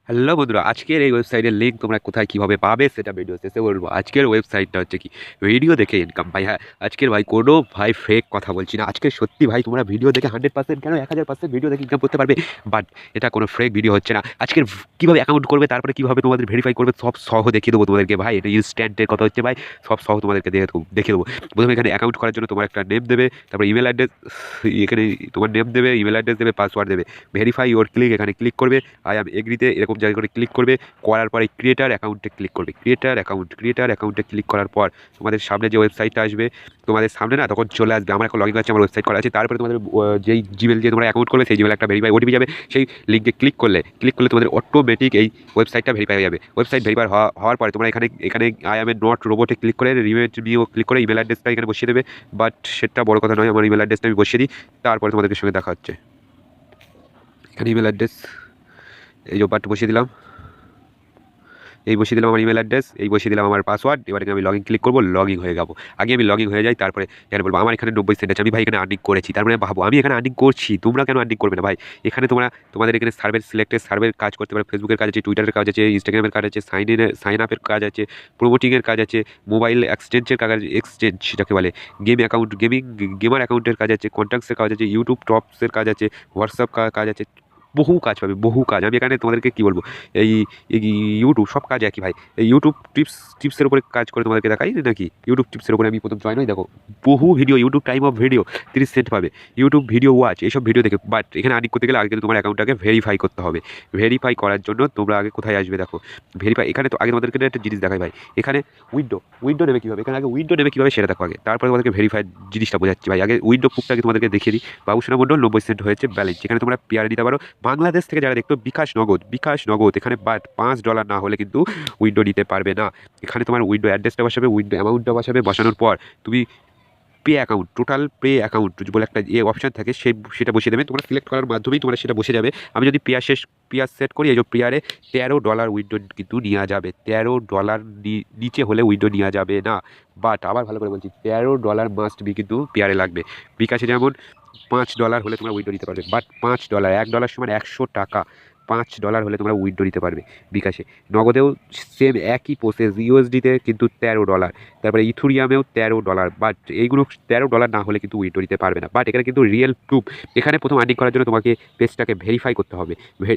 Hello বন্ধুরা, আজকের এই ওয়েবসাইটের লিঙ্ক তোমরা কোথায় কীভাবে পাবে সেটা ভিডিও শেষে বলবো। আজকের ওয়েবসাইটটা হচ্ছে কি, ভিডিও দেখে ইনকাম। ভাই হ্যাঁ, আজকের ভাই কোনো ভাই ফেক কথা বলছি না। আজকে সত্যি ভাই, তোমরা ভিডিও দেখে 100% কেন 1000% ভিডিও দেখে ইনকাম করতে পারবে। বাট এটা কোনো ফেক ভিডিও হচ্ছে না। আজকের কীভাবে অ্যাকাউন্ট করবে, তারপরে কীভাবে তোমাদের ভেরিফাই করবে, সব সহ দেখিয়ে দেবো তোমাদেরকে। ভাই এটা ইনস্ট্যান্টের কথা হচ্ছে ভাই, সব সহ তোমাদেরকে দেখিয়ে দেবো। প্রথমে এখানে অ্যাকাউন্ট করার জন্য তোমার একটা নেম দেবে, তারপরে ইমেল অ্যাড্রেস, এখানে তোমার নেম দেবে, ইমেল অ্যাড্রেস দেবে, পাসওয়ার্ড দেবে। ভেরিফাই ওর ক্লিক, এখানে ক্লিক করবে। আই অ্যাম এগ্রিতে এরকম জায়গা করে ক্লিক করবে। করার পরে ক্রিয়েটার অ্যাকাউন্টে ক্লিক করবে। ক্রিয়েটার অ্যাকাউন্টে ক্লিক করার পর তোমাদের সামনে যে ওয়েবসাইটটা আসবে, তোমাদের সামনে না তখন চলে আসবে। আমার এখন লগইন আছে, আমার ওয়েবসাইট করা আছে। তারপরে তোমাদের যেই জিমেল দিয়ে তোমরা অ্যাকাউন্ট করবে, সেই জিমেল একটা ভেরিফাই ওটিপি যাবে। সেই লিঙ্কে ক্লিক করলে তোমাদের অটোমেটিক এই ওয়েবসাইটটা ভেরিফাই হয়ে যাবে। ওয়েবসাইট ভেরিফাই হওয়ার পরে তোমরা এখানে এখানে আই এম এ নট রোবটে ক্লিক করে রিমেট নিয়েও ক্লিক করে ইমেল অ্যাড্রেসটা এখানে বসিয়ে দেবে। বাট সেটা বড় কথা নয়, আমার ইমেল অ্যাড্রেসটা আমি বসিয়ে দিই। তারপরে তোমাদের সঙ্গে দেখা হচ্ছে। এখানে ইমেল অ্যাড্রেস এই যে বাট বসিয়ে দিলাম, এই বসিয়ে দিলাম আমার ইমেল অ্যাড্রেস, এই বসিয়ে দিলাম আমার পাসওয়ার্ড। এবারে আমি লগইন ক্লিক করবো, লগইন হয়ে যাবো। আগে আমি লগইন হয়ে যাই, তারপরে এখানে বলবো আমার এখানে 90 সেন্ট আছে, আমি ভাই এখানে আর্নিং করেছি। তার মানে ভাবো আমি এখানে আর্নিং করছি, তোমরা কেন আর্নিং করবে না ভাই। এখানে তোমাদের এখানে সার্ভের কাজ করতে পারো। ফেসবুকের কাজ আছে, টুইটারের কাজ আছে, ইনস্টাগ্রামের কাজ আছে, সাইন আপের কাজ আছে, প্রোমোটিংয়ের কাজ আছে, মোবাইল এক্সচেঞ্জের কাজ আছে, এক্সচেঞ্জ যাকে বলে, গেমার অ্যাকাউন্টের কাজ আছে, কন্ট্যাক্টসের কাজ আছে, ইউটিউব টপসের কাজ আছে, হোয়াটসঅ্যাপ কাজ আছে, বহু কাজ পাবে, বহু কাজ। আমি এখানে তোমাদেরকে কী বলবো, এই ইউটিউব সব কাজ একই ভাই। এই ইউটিউব টিপসের উপরে কাজ করে তোমাদেরকে দেখাই নাকি। ইউটিউব টিপসের উপরে আমি প্রথম জয়েন হই, দেখো বহু video, YouTube time of video 30 cent পাবে, ইউটিউব ভিডিও ওয়াচ, এইসব ভিডিও দেখে। বাট এখানে আর্নিং করতে গেলে আগে কিন্তু তোমার অ্যাকাউন্টটাকে ভেরিফাই করতে হবে। ভেরিফাই করার জন্য তোমরা আগে কোথায় আসবে, দেখো ভেরিফাই। এখানে তো আগে তোমাদেরকে একটা জিনিস দেখাই ভাই, এখানে উইন্ডো নেবে কীভাবে, এখানে আগে উইন্ডো নেবে কীভাবে সেটা দেখো আগে, তারপরে তোমাদেরকে ভেরিফাই জিনিসটা বোঝাচ্ছি ভাই। আগে উইন্ডো প্রুফটাকে তোমাদেরকে দেখিয়ে দিই। বাবুসোনা মণ্ডল 90 সেন্ট হয়েছে ব্যালেন্স। এখানে তোমরা পেয়ারে নিতে পারো। বাংলাদেশ থেকে যারা দেখতো বিকাশ নগদ এখানে, বাট $5 না হলে কিন্তু উইন্ডো নিতে পারবে না। এখানে তোমার উইন্ডো অ্যাড্রেসটা বসাবে, উইন্ডো অ্যামাউন্টটা বসাবে, বসানোর পর তুমি টোটাল পে অ্যাকাউন্ট বলে একটা অপশান থাকে, সেটা বসিয়ে দেবে। তোমরা সিলেক্ট করার মাধ্যমেই তোমরা সেটা বসে যাবে। আমি যদি পেয়ার সেট করি, এই যে পেয়ারে $13 উইন্ডো কিন্তু নেওয়া যাবে। $13 নিচে হলে উইন্ডো নেওয়া যাবে না। বাট আবার ভালো করে বলছি, $13 মাস্ট বি কিন্তু পেয়ারে লাগবে। বিকাশে যেমন $5 হলে তোমরা উইন্ডো নিতে পারবে। বাট $1 সমান 100 টাকা। $5 হলে তোমরা উইন্ডো নিতে পারবে বিকাশে। নগদেও সেম একই প্রসেস, ইউএসডিতে কিন্তু $13, তারপরে ইথুরিয়ামেও $13। বাট এইগুলো $13 না হলে কিন্তু উইন্ডো নিতে পারবে না। বাট এখানে কিন্তু রিয়েল প্রুফ। এখানে প্রথম আর্নিং করার জন্য তোমাকে পেজটাকে ভেরিফাই করতে হবে।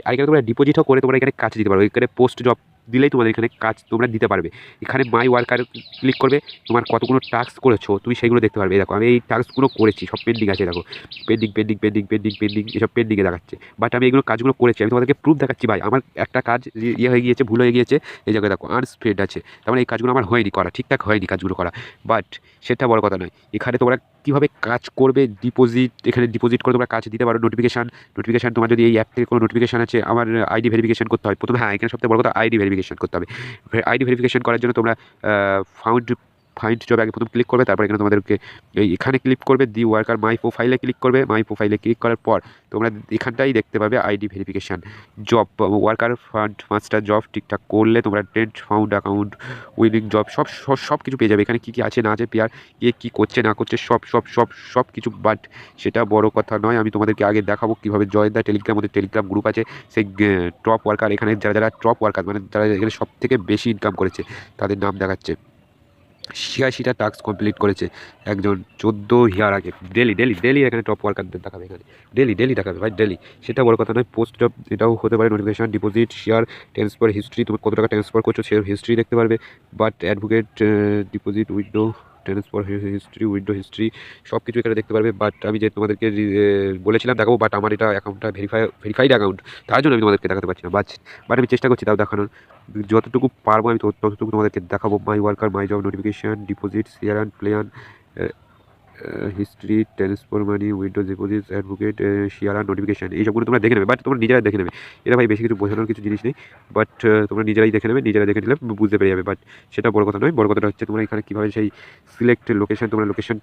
আর এখানে তোমরা ডিপোজিটও করে তোমরা এখানে কাজ দিতে পারো। এখানে পোস্ট জব দিলেই তোমাদের এখানে কাজ তোমরা দিতে পারবে। এখানে মাই ওয়ার্কার ক্লিক করবে, তোমার কতগুলো টাস্ক করেছো তুমি সেইগুলো দেখতে পারবে। দেখো আমি এই টাস্কগুলো করেছি, সব পেন্ডিং আছে, দেখো পেন্ডিং এসব পেন্ডিংয়ে দেখাচ্ছে। বাট আমি এইগুলো কাজগুলো করেছি, আমি তোমাদেরকে প্রুফ দেখাচ্ছি ভাই। আমার একটা কাজ হয়ে গিয়েছে, ভুল হয়ে গিয়েছে, এই জায়গায় দেখো আনস্পেড আছে। তার মানে এই কাজগুলো আমার হয়নি করা, ঠিকঠাক হয়নি কাজগুলো করা। বাট সেটা বড় কথা নয়। এখানে তোমরা কীভাবে কাজ করবে, এখানে ডিপোজিট করে তোমরা কাজ দিতে পারো। নোটিফিকেশান তোমার যদি এই অ্যাপ থেকে কোনো নোটিফিকেশান আছে, আমার আইডি ভেরিফিকেশান করতে হয় প্রথমে। হ্যাঁ, এখানে সবথেকে বড় কথা আইডি ভেরিফিকেশান করতে হবে। আইডি ভেরিফিকেশান করার জন্য তোমরা ফাইন্ড জব আগে প্রথম ক্লিক করবে। তারপরে এখানে তোমাদেরকে এখানে ক্লিক করবে, দি ওয়ার্কার মাই প্রোফাইলে ক্লিক করবে। মাই প্রোফাইলে ক্লিক করার পর তোমরা এখানটাই দেখতে পাবে ID verification job, worker fund master job ঠিকঠাক করলে তোমরা tent found account winning job সব কিছু পেয়ে যাবে। এখানে কী কী আছে না আছে, পেয়ার কী করছে না করছে সব কিছু। বাট সেটা বড় কথা নয়, আমি তোমাদেরকে আগে দেখাবো কীভাবে জয়েন দ্য টেলিগ্রাম। ওদের টেলিগ্রাম গ্রুপ আছে, সেই টপ ওয়ার্কার, এখানে যারা টপ ওয়ার্কার মানে যারা এখানে সব থেকে বেশি ইনকাম করেছে তাদের নাম দেখাচ্ছে। 86টা টাস্ক কমপ্লিট করেছে একজন 14 ইয়ার আগে। ডেলি এখানে টপ ওয়ার্কারদের দেখাবে, এখানে ডেলি দেখাবে ভাই, ডেলি। সেটা বড় কথা নয়, পোস্ট জব এটাও হতে পারে। Notification, deposit, share, transfer history, তুমি কত টাকা ট্রান্সফার করছো সে হিস্ট্রি দেখতে পারবে। But advocate, deposit, window transfer history সব কিছু এখানে দেখতে পারবে। বাট আমি যে তোমাদেরকে বলেছিলাম দেখাবো, বাট আমার এটা অ্যাকাউন্টটা ভেরিফাইড অ্যাকাউন্ট, তার জন্য আমি তোমাদেরকে দেখাতে পারছি না। বাট আমি চেষ্টা করছি তাও দেখানোর, যতটুকু পারবো আমি ততটুকু তোমাদেরকে দেখাবো। My worker, my job, notification, deposit, share and plan, history, transfer money, windows deposit, advocate, share and notification, এই সবগুলো তোমরা দেখে নেবে। বাট তোমরা নিজেরাই দেখে নেবে, এটা ভাই বেশি কিছু বোঝানোর কিছু জিনিস নেই। বাট তোমরা নিজেরাই দেখে নিলে বুঝতে পেরে যাবে। বাট সেটা বড় কথা নয়, বড় কথাটা হচ্ছে তোমরা এখানে কীভাবে সেই সিলেক্ট লোকেশান, তোমরা লোকেশান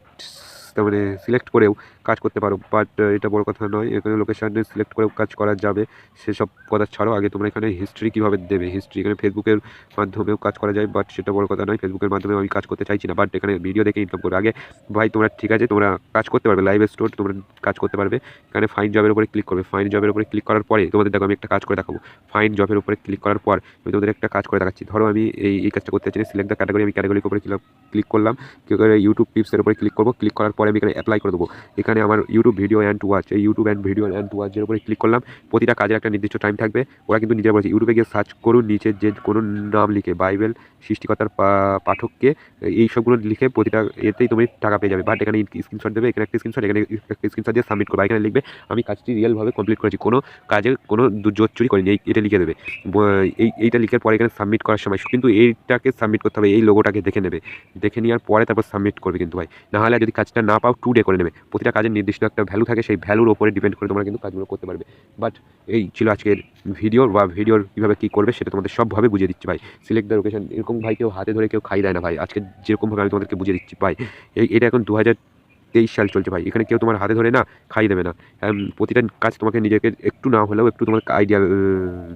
তার মানে সিলেক্ট করেও কাজ করতে পারো। বাট এটা বড় কথা নয়, এখানে লোকেশানে সিলেক্ট করেও কাজ করা যাবে, সেসব কথা ছাড়াও আগে তোমরা এখানে হিস্ট্রি কীভাবে দেবে, হিস্ট্রি এখানে ফেসবুকের মাধ্যমেও কাজ করা যায়, বাট সেটা বড় কথা নয়, ফেসবুকের মাধ্যমে আমি কাজ করতে চাইছি না, বাট এখানে ভিডিও দেখে ইনকাম করবে। আগে ভাই তোমরা ঠিক আছে তোমরা কাজ করতে পারবে, লাইভ স্টোর তোমরা কাজ করতে পারবে। এখানে ফাইন জবের উপরে ক্লিক করবে, ফাইন জবের উপরে ক্লিক করার পরে তোমাদের দেখো আমি একটা কাজ করে দেখাবো। ফাইন জবের উপরে ক্লিক করার পর আমি তোমাদের একটা কাজ করে দেখাচ্ছি। ধরো আমি এই কাজটা করতে চাই, সিলেক্ট দ্য ক্যাটাগরি, আমি ক্যাটাগরির উপরে ক্লিক করলাম, ক্লিক করে ইউটিউব টিপসের উপরে ক্লিক করবো, ক্লিক করার পরে আমি এখানে অ্যাপ্লাই করে দেবো। এখানে আমার ইউটিউব ভিডিও অ্যান্ড ওয়াচ, এই ইউটিউব অ্যান্ড ভিডিও অ্যান্ড ওয়াচের উপরে ক্লিক করলাম। প্রতিটা কাজের একটা নির্দিষ্ট টাইম থাকবে, ওরা কিন্তু নিজেরা বলেছে ইউটিউবে গিয়ে সার্চ করুন, নিচে যে কোনো নাম লিখে বাইবেল সৃষ্টিকর্তার পাঠককে এই সবগুলো লিখে প্রতিটা এতেই তুমি টাকা পেয়ে যাবে। বাট এখানে স্ক্রিনশট দেবে, এখানে একটা স্ক্রিনশট, এখানে একটা স্ক্রিনশট দিয়ে সাবমিট করবে। এখানে লিখবে আমি কাজটি রিয়েলভাবে কমপ্লিট করেছি, কোনো কাজে কোনো জোর চুরি করিনি, এটা লিখে দেবে। এইটা লিখার পরে এখানে সাবমিট করার সময় কিন্তু এইটাকে সাবমিট করতে হবে, এই লোগোটাকে দেখে নেবে, দেখে নেওয়ার পরে তারপর সাবমিট করবে কিন্তু ভাই। নাহলে যদি কাজটা না পাও 2 ডে করে নেবে। প্রতিটা কাজের নির্দিষ্ট একটা ভ্যালু থাকে, সেই ভ্যালুর ওপরে ডিপেন্ড করে তোমরা কিন্তু কাজগুলো করতে পারবে। বাট এই ছিল আজকের ভিডিওর ভিডিওর কীভাবে কী করবে সেটা তোমাদের সবভাবে বুঝিয়ে দিচ্ছি ভাই। সিলেক্ট দ্য লোকেশন এরকম ভাই কেউ হাতে ধরে কেউ খাই দেয় না ভাই, আজকে যেরকমভাবে আমি তোমাদেরকে বুঝিয়ে দিচ্ছি ভাই। এটা এখন 2023 সাল চলছে ভাই, এখানে কেউ তোমার হাতে ধরে না খাই দেবে না। প্রতিটা কাজ তোমাকে নিজেকে একটু না হলেও একটু তোমাকে আইডিয়া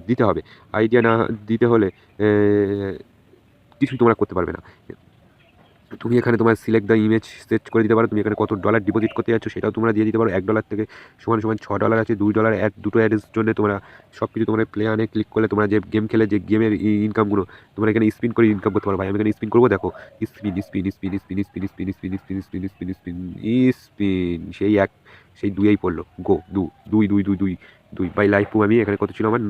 দিতে হবে, আইডিয়া না দিতে হলে কিছুই তোমরা করতে পারবে না। তুমি এখানে তোমার সিলেক্ট দ্য ইমেজ সেট করে দিতে পারো, তুমি এখানে কত ডলার ডিপোজিট করতে যাচ্ছ সেটাও তোমরা দিয়ে দিতে পারো। $1 থেকে সমান $6 আছে, $2 অ্যাড, দুটো অ্যাডের জন্য তোমরা সব কিছু তোমরা প্লে আনে ক্লিক করলে তোমরা যে গেম খেলে যে গেমের ইনকামগুলো তোমরা এখানে স্পিন করে ইনকাম করতে পারো ভাই। আমি এখানে স্পিন করবো, দেখো spin spin spin spin spin spin spin spin spin spin spin spin, সেই 2-এই পড়লো, গো 2 বাই লাইফ আমি এখানে কত ছিল আমার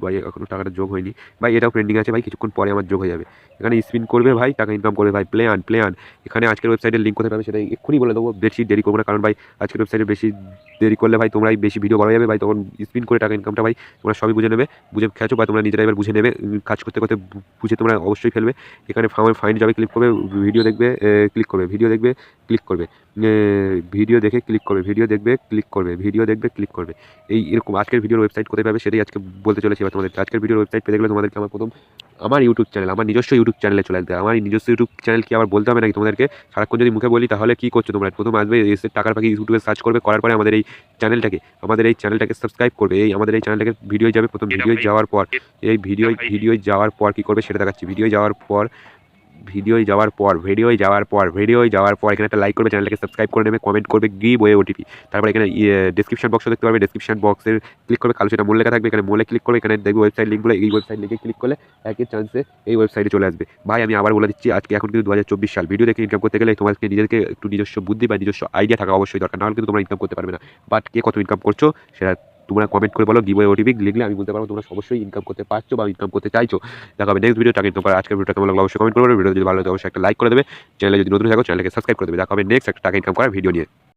ভাই, এখনও টাকাটা যোগ হয়নি ভাই, এটাও পেন্ডিং আছে ভাই, কিছুক্ষণ পরে আমার যোগ হয়ে যাবে। এখানে স্পিন করবে ভাই, টাকা ইনকাম করবে ভাই। প্লে আন এখানে আজকের ওয়েবসাইটের লিঙ্ক কোথায় পাবে সেটা এক্ষুনি বলে দেবো, বেশি দেরি করবো না, কারণ ভাই আজকের ওয়েবসাইটে বেশি দেরি করলে ভাই তোমরাই বেশি ভিডিও করা যাবে ভাই, তখন স্পিন করে টাকা ইনকামটা ভাই তোমরা সবই বুঝে নেবে, বুঝে খেয়েছো বা তোমরা নিজেরা এবার বুঝে নেবে, কাজ করতে করতে বুঝে তোমরা অবশ্যই ফেলবে। এখানে ফাইন যাবে, ক্লিক করবে, ভিডিও দেখবে, ক্লিক করবে, ভিডিও দেখবে, ক্লিক করবে, ভিডিও দেখে ক্লিক করবে, ভিডিও দেখবে, ক্লিক করবে, ভিডিও দেখবে, ক্লিক করবে। এরকম আজকের ভিডিওর ওয়েবসাইট কোথায় পাবে সেটাই আজকে বলতে চলেছি এবার তোমাদের। আজকের ভিডিওর ওয়েবসাইট পেতে গেলে তোমাদেরকে আমার ইউটিউব চ্যানেল, আমার নিজস্ব ইউটিউব চ্যানেলে চলে আসবে। আমার নিজস্ব ইউটিউব চ্যানেল কি আবার বলতে হবে নাকি তোমাদেরকে? সারাক্ষণ যদি মুখে বলি তাহলে কি করছো তোমরা? প্রথম আসবে এসে টাকার পাখি ইউটিউবে সার্চ করবে, করার পরে আমাদের এই চ্যানেলটাকে সাবস্ক্রাইব করবে। আমাদের এই চ্যানেলটাকে ভিডিও যাবে, প্রথম ভিডিও যাওয়ার পর ভিডিও যাওয়ার পর কী করবে সেটা দেখাচ্ছি। ভিডিও যাওয়ার পর এখানে একটা লাইক করবে, চ্যানেলটাকে সাবস্ক্রাইব করে নেবে, কমেন্ট করবে গিভ ওয়ে ওটিপি। তারপর এখানে ডেসক্রিপশন বক্স দেখতে পারবে, ডেসক্রিপশন বক্সের ক্লিক করবে, কালো সেটা মূল লেখা থাকবে, এখানে মোলে ক্লিক করবে, এখানে দেখবে ওয়েবসাইট লিঙ্কগুলো, এই ওয়েবসাইট লিঙ্কে ক্লিক করলে একের চান্সে এই ওয়েবসাইটে চলে আসবে ভাই। আমি আবার বলে দিচ্ছি, এখন কিন্তু 2024 সাল, ভিডিও দেখে ইনকাম করতে গেলে তোমাকে নিজেদেরকে একটু নিজস্ব বুদ্ধি বা নিজস্ব আইডিয়া থাকা অবশ্যই দরকার, নাহলে কিন্তু তোমরা ইনকাম করতে পারবে না। বাট কে কত ইনকাম করছো সেটা তোমরা কমেন্ট করে বলো, গিভ ওয়ে ওটিপি লিখলে আমি বলতে পারবো তোমরা অবশ্যই ইনকাম করতে পারছো বা ইনকাম করতে চাইছো। দেখা হবে নেক্সট ভিডিও, টাকা ইনকাম করা। আজকের ভিডিওটা কেমন লাগলো অবশ্যই কমেন্ট করবে, ভিডিও যদি ভালো লাগে অবশ্যই একটা লাইক করে দেবে, চ্যানেলে যদি নতুন থাকো চ্যানেলকে সাবস্ক্রাইব করে দেবে। দেখা হবে নেক্সট একটা টাকা ইনকাম করার ভিডিও নিয়ে।